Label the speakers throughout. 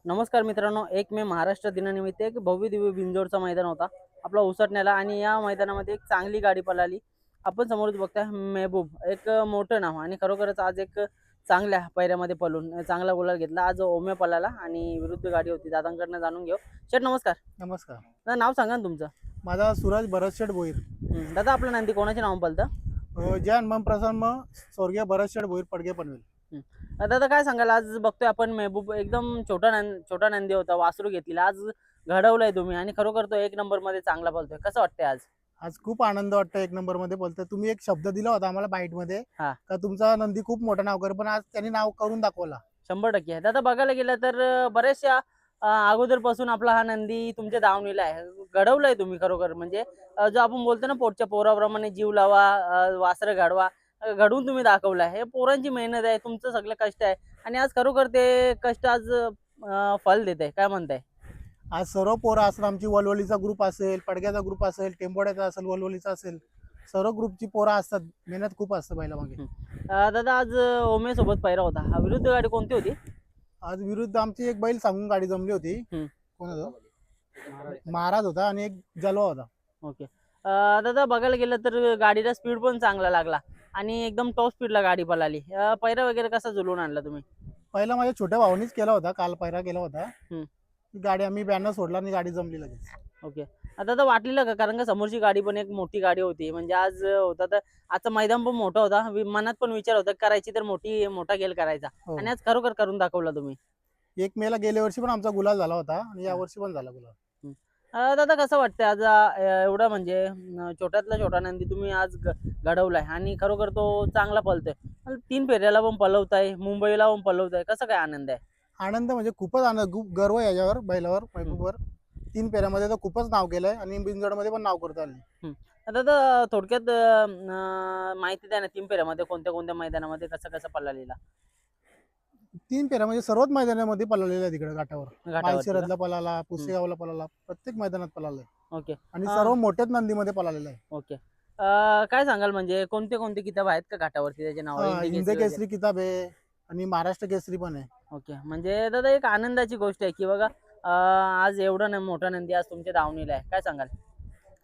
Speaker 1: नमस्कार मित्रांनो, 1 मे महाराष्ट्र दिनानिमित्त एक भव्य दिव्य बिंजोडचा मैदान होता आपला उसटण्याला आणि या मैदानामध्ये एक चांगली गाडी पळाली. आपण समोरच बघताय मेहबूब एक मोठं नाव आणि खरोखरच आज एक चांगल्या पैऱ्यामध्ये पळून चांगला गुलाल घेतला. आज ओम्या पळाला आणि विरुद्ध गाडी होती. दादांकडनं जाणून घेऊ. शेठ नमस्कार.
Speaker 2: नमस्कार.
Speaker 1: दादा नाव सांगा ना तुमचं.
Speaker 2: माझा सूरज भरतशेठ भोईर.
Speaker 1: दादा आपलं नंदी कोणाच्या नावानं पळतं?
Speaker 2: जय हनुमान प्रसन्न स्वर्गीय भरतशेठ भोईर पडगे पनवेल.
Speaker 1: दादा काय सांगाल, आज बघतोय आपण मेहबूब एकदम छोटा नंदी होता, वासरू घेतलेला आज घडवलाय तुम्ही आणि खरोखर तो 1 नंबर मध्ये चांगला पळतोय. कसं वाटतंय आज?
Speaker 2: आज खूप आनंद वाटतो. 1 नंबर मध्ये बोलतोय. तुम्ही एक शब्द दिला होता आम्हाला बाईट मध्ये
Speaker 1: हा.
Speaker 2: का तुमचा नंदी खूप मोठा नाव कर, पण आज त्यांनी नाव करून दाखवला.
Speaker 1: 100% आहे दादा. बघायला गेलं तर बऱ्याचशा अगोदरपासून आपला हा नंदी तुमच्या दावणीला आहे, घडवलाय तुम्ही खरोखर. म्हणजे जो आपण बोलतो ना, पोटच्या पोराप्रमाणे जीव लावा, वासरं घडवा, घडवून तुम्ही दाखवलाय. हे पोरांची मेहनत आहे, तुमचं सगळं कष्ट आहे आणि आज खरोखर ते कष्ट आज फल देत आहे. काय म्हणताय?
Speaker 2: आज सर्व पोरं असतात. आमची वलवलीचा ग्रुप असेल, पडग्याचा ग्रुप असेल, टेंबोड्याचा असेल, वलवलीचा असेल, सर्व ग्रुपची पोरं असतात. मेहनत खूप असतं बैला मागे.
Speaker 1: दादा आज ओमे सोबत पैरा होता. हा विरुद्ध गाडी कोणती होती?
Speaker 2: आज विरुद्ध आमची एक बैल सांगून गाडी जमली होती. कोण होता? महाराज होता आणि एक जलवा होता.
Speaker 1: ओके. दादा बघायला गेलं तर गाडीला स्पीड पण चांगला लागला आणि एकदम टॉप स्पीडला गाडी पळाली. पैरा वगैरे कसा जुळवून आणला तुम्ही?
Speaker 2: पहिला माझ्या छोट्या भावानीच केला होता, काल पैरा केला होता. गाडी आम्ही बॅनर सोडला आणि गाडी जमली लगेच.
Speaker 1: ओके. आता तर वाटलेलं का, कारण का समोरची गाडी पण एक मोठी गाडी होती, म्हणजे आज होता तर आजचा मैदान पण मोठा होता. मनात पण विचार होता करायची तर मोठा गेल करायचा आणि आज खरोखर करून दाखवला तुम्ही.
Speaker 2: 1 मे ला गेल्या वर्षी पण आमचा गुलाल झाला होता आणि या वर्षी पण झाला गुलाल.
Speaker 1: दादा कसं वाटतंय आज एवढं म्हणजे छोट्यातला छोटा नंदी तुम्ही आज घडवलाय आणि खरोखर तो चांगला पळतोय. 3 फेऱ्याला पण पळवताय, मुंबईला पण पळवताय, कसं काय आनंद आहे?
Speaker 2: आनंद म्हणजे खूपच आनंद, खूप गर्व आहे याच्यावर, बैलावर, महबूबवर. 3 फेऱ्यामध्ये तर खूपच नाव केलंय आणि बिनजोडमध्ये पण नाव करता आले.
Speaker 1: आता थोडक्यात माहिती द्या ना, 3 फेऱ्यामध्ये कोणत्या कोणत्या मैदानामध्ये कसं कसं पळालेला?
Speaker 2: 3 फेऱ्या म्हणजे सर्वच मैदानामध्ये पळालेला आहे. तिकडे घाटावर माळशिरसला पळाला, पुसेगावला पळाला, प्रत्येक मैदानात पळालाय.
Speaker 1: ओके.
Speaker 2: आणि सर्व मोठ्याच नंदीमध्ये पळालेला आहे.
Speaker 1: ओके. काय सांगाल, म्हणजे कोणते कोणते किताब आहेत का घाटावरती त्याचे नाव?
Speaker 2: हिंद केसरी किताब आहे आणि महाराष्ट्र केसरी पण आहे.
Speaker 1: ओके. म्हणजे दादा एक आनंदाची गोष्ट आहे की बघा आज एवढा मोठा नंदी आज तुमच्या दावणीला आहे. काय सांगाल?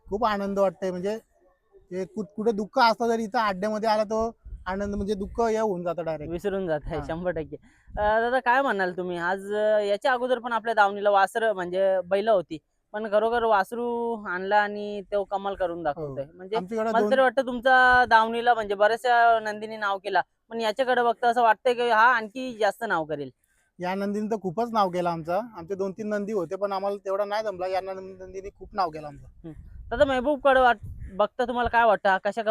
Speaker 2: खूप आनंद वाटतंय. म्हणजे कुठे दुःख असतं जर इथं अड्ड्यामध्ये आला तो आनंद म्हणजे दुःख हे होऊन जातं, डायरेक्ट
Speaker 1: विसरून जात आहे. 100%. दादा काय म्हणाल तुम्ही, आज याच्या अगोदर पण आपल्या दावणीला वासर म्हणजे बैल होती, पण खरोखर वासरू आणला आणि तो कमाल करून दाखवतोय. म्हणजे मला तरी वाटतं तुमचा दावणीला म्हणजे बऱ्याचशा नंदीने नाव केला, पण याच्याकडे बघता असं वाटतंय की हा आणखी जास्त नाव करेल.
Speaker 2: या नंदीने तर खूपच नाव केलं आमचे 2-3 नंदी होते, पण आम्हाला तेवढा नाही जमला. या नंदीने खूप नाव केलं आमचं.
Speaker 1: दादा मेहबूबकडे बघता तुम्हाला काय वाटतं, हा कशा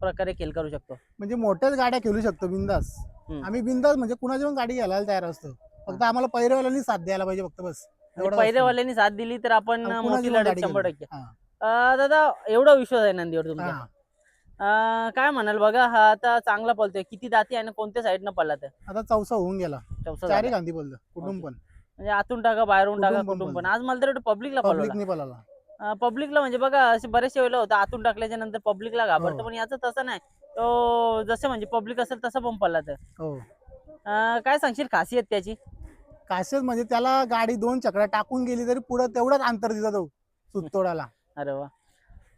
Speaker 1: प्रकारे खेळ करू शकतो?
Speaker 2: म्हणजे मोठ्याच गाड्या खेळू शकतो बिंदास. आम्ही बिंदास म्हणजे कुणाची पण गाडी घ्यायला तयार असतो, फक्त आम्हाला पैरेवाल्यांनी साथ द्यायला पाहिजे फक्त, बस.
Speaker 1: पहिरेवाल्यांनी साथ दिली तर आपण मोठी लढत 100%.
Speaker 2: हा.
Speaker 1: दादा एवढा विश्वास आहे नंदीवर तुमचा? काय म्हणाल, बघा हा आता चांगला पळतोय, किती दाती आणि कोणत्या साईडनं पळत आहे?
Speaker 2: आता 4सा होऊन गेला.
Speaker 1: चौसा
Speaker 2: चारी गांधी बोलतो कुटुंब पण,
Speaker 1: म्हणजे आतून टाका बाहेरून टाका
Speaker 2: कुटुंब
Speaker 1: कुटुंब पण.
Speaker 2: पण.
Speaker 1: आज मला तर पब्लिकला
Speaker 2: पब्लिकनी पळाला.
Speaker 1: पब्लिकला म्हणजे बघा असे बरेचसे वेळेला होतं आतून टाकल्याच्या नंतर पब्लिकला घाबरतं, पण याचं तसं नाही. तो जसं म्हणजे पब्लिक असेल तसं पण पळत.
Speaker 2: हो.
Speaker 1: काय सांगशील खासियत त्याची?
Speaker 2: काशेच म्हणजे त्याला गाडी 2 चक्रा टाकून गेली तरी पुढे तेवढाच अंतर दिला तो सुतोडाला.
Speaker 1: अरे वा.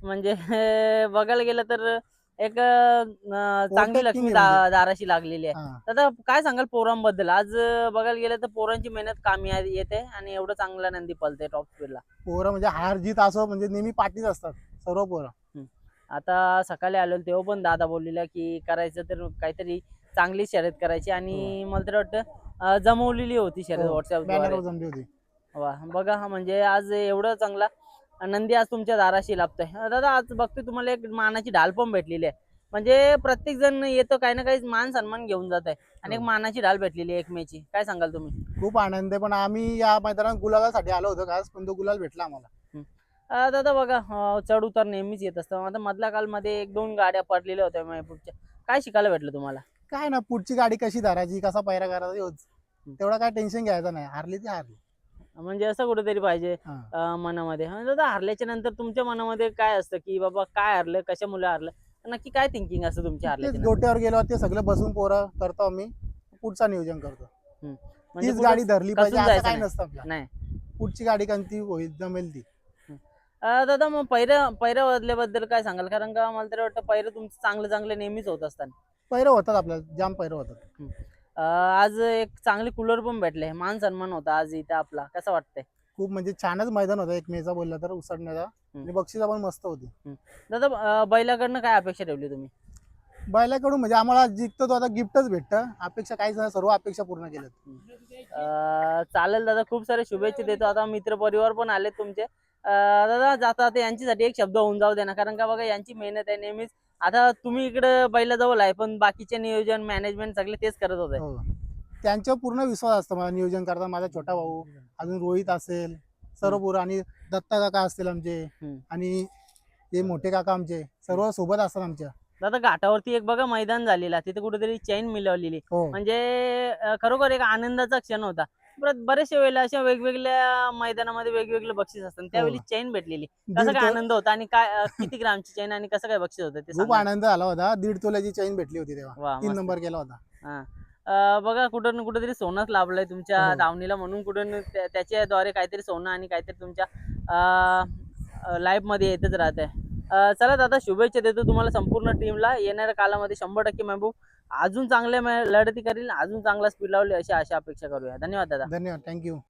Speaker 1: म्हणजे बघायला गेलं तर एक चांगली लक्ष्मी दाराशी लागलेली आहे. आता काय सांगाल पोरांबद्दल? आज बघायला गेलं तर पोरांची मेहनत कामी येते आणि एवढं चांगला नंदी पळते टॉप स्पीडला.
Speaker 2: पोरं म्हणजे हार जीत असो म्हणजे नेहमी पाठीच असतात सर्व पोरं.
Speaker 1: आता सकाळी आलो तेव्हा पण दादा बोललेला की करायचं तर काहीतरी चांगली शर्यत करायची आणि मला तर वाटतं जमवलेली होती शर्यत व्हॉट्सअपवर
Speaker 2: जमली होती.
Speaker 1: वा बघा, हा म्हणजे आज एवढं चांगला नंदी आज तुमच्या दाराशी लाभतोय. दादा आज बघतोय तुम्हाला एक मानाची ढाल पण भेटलेली आहे. म्हणजे प्रत्येक जण येतो काही ना काही मान सन्मान घेऊन जात आहे आणि एक मानाची ढाल भेटलेली आहे 1 मे ची. काय सांगाल तुम्ही?
Speaker 2: खूप आनंद आहे, पण आम्ही या मैदानात गुलालासाठी आलो होतो खास, पण तो गुलाल भेटला आम्हाला.
Speaker 1: दादा बघा चढ उतार नेहमीच येत असतं. आता मधल्या कालमध्ये 1-2 गाड्या पडलेल्या होत्या महबूबच्या. काय शिकायला भेटलं तुम्हाला?
Speaker 2: काय ना, पुढची गाडी कशी धरायची, कसा पैरा करायचा एवढंच. तेवढा काय टेन्शन घ्यायचं नाही. हारली ती हारली.
Speaker 1: म्हणजे असं कुठेतरी पाहिजे मनामध्ये. दादा हारल्याच्या नंतर तुमच्या मनामध्ये काय असतं की बाबा काय हारलं, कशामुळे हारलं, नक्की काय थिंकिंग असतं तुमच्या हारल्याच्या?
Speaker 2: गोट्यावर गेलो ते सगळं बसून पोरं करतो आम्ही, पुढचा नियोजन करतो.
Speaker 1: म्हणजे
Speaker 2: तीच
Speaker 1: कुठं
Speaker 2: गाडी धरली पाहिजे
Speaker 1: कसून
Speaker 2: असं
Speaker 1: जायचं
Speaker 2: काही
Speaker 1: नाही.
Speaker 2: नसतं आपल्या.
Speaker 1: नाही.
Speaker 2: पुढची गाडी कोणती होईल जमेल ती.
Speaker 1: दादा मग पैऱ्या बदल्याबद्दल काय सांगाल? कारण का मला तरी वाटतं पैरे तुमचे चांगले चांगले नेहमीच होत असतात.
Speaker 2: पैरं होतात आपल्याला, जाम पैरं होतात.
Speaker 1: आज एक चांगले कूलर पण भेटले, मान सन्मान होता आज इथे आपला, कसं वाटतंय?
Speaker 2: खूप म्हणजे छानच मैदान होतं एक मेचा बोलला तर उसळण्याचा, आणि बक्षिसा पण मस्त होती.
Speaker 1: दादा बैलाकडनं काय अपेक्षा ठेवली तुम्ही?
Speaker 2: बैलाकडून म्हणजे आम्हाला जिंकतो तो आता गिफ्टच भेटतं, अपेक्षा काहीच नाही, सर्व अपेक्षा पूर्ण केल्यात.
Speaker 1: चालेल दादा, खूप सारे शुभेच्छा देतो. आता मित्र परिवार पण आले तुमचे. दादा जाता आता यांच्यासाठी एक शब्द होऊन जाऊ दे ना, कारण का बघा यांची मेहनत आहे नेहमीच. आता तुम्ही इकडे बैलाजवळ आहे, पण बाकीचे नियोजन मॅनेजमेंट सगळे तेच करत होते.
Speaker 2: हो. त्यांच्यावर पूर्ण विश्वास असतो मला नियोजन करता. माझा छोटा भाऊ, अजून रोहित असेल, सर्व पोरं, आणि दत्ता काका असतील आमचे, आणि ते मोठे काका आमचे, सर्व सोबत असतात आमच्या.
Speaker 1: दादा घाटावरती एक बघा मैदान झालेला, तिथे कुठेतरी चैन मिळवलेली,
Speaker 2: हो.
Speaker 1: म्हणजे खरोखर एक आनंदाचा क्षण होता. परत बरेचशा वेळेला अशा वेगवेगळ्या मैदानामध्ये वेगवेगळे बक्षीस असतात, त्यावेळी चैन भेटलेली, कसा
Speaker 2: दीड
Speaker 1: काय
Speaker 2: तो-
Speaker 1: आनंद होता? आणि काय किती ग्रामची चैन आणि कसं काय बक्षीस होतं ते
Speaker 2: खूप
Speaker 1: सांगा.
Speaker 2: आनंद झाला होता. 1.5 तोल्याची चैन भेटली होती तेव्हा,
Speaker 1: वा,
Speaker 2: 3
Speaker 1: मस्त.
Speaker 2: नंबर केला होता.
Speaker 1: हा. बघा कुठं ना कुठेतरी सोनंच लाभलंय तुमच्या
Speaker 2: हो.
Speaker 1: दावणीला, म्हणून कुठं त्याच्याद्वारे काहीतरी सोनं आणि काहीतरी तुमच्या लाईफ मध्ये येतच राहतंय. चला दादा, शुभेच्छा देतो तुम्हाला संपूर्ण टीमला. येणाऱ्या कालामध्ये 100% महबूब अजून चांगल्या लढती करील, अजून चांगला स्पीड लावली अशी आशा अपेक्षा करूया. धन्यवाद दादा.
Speaker 2: धन्यवाद, थँक्यू.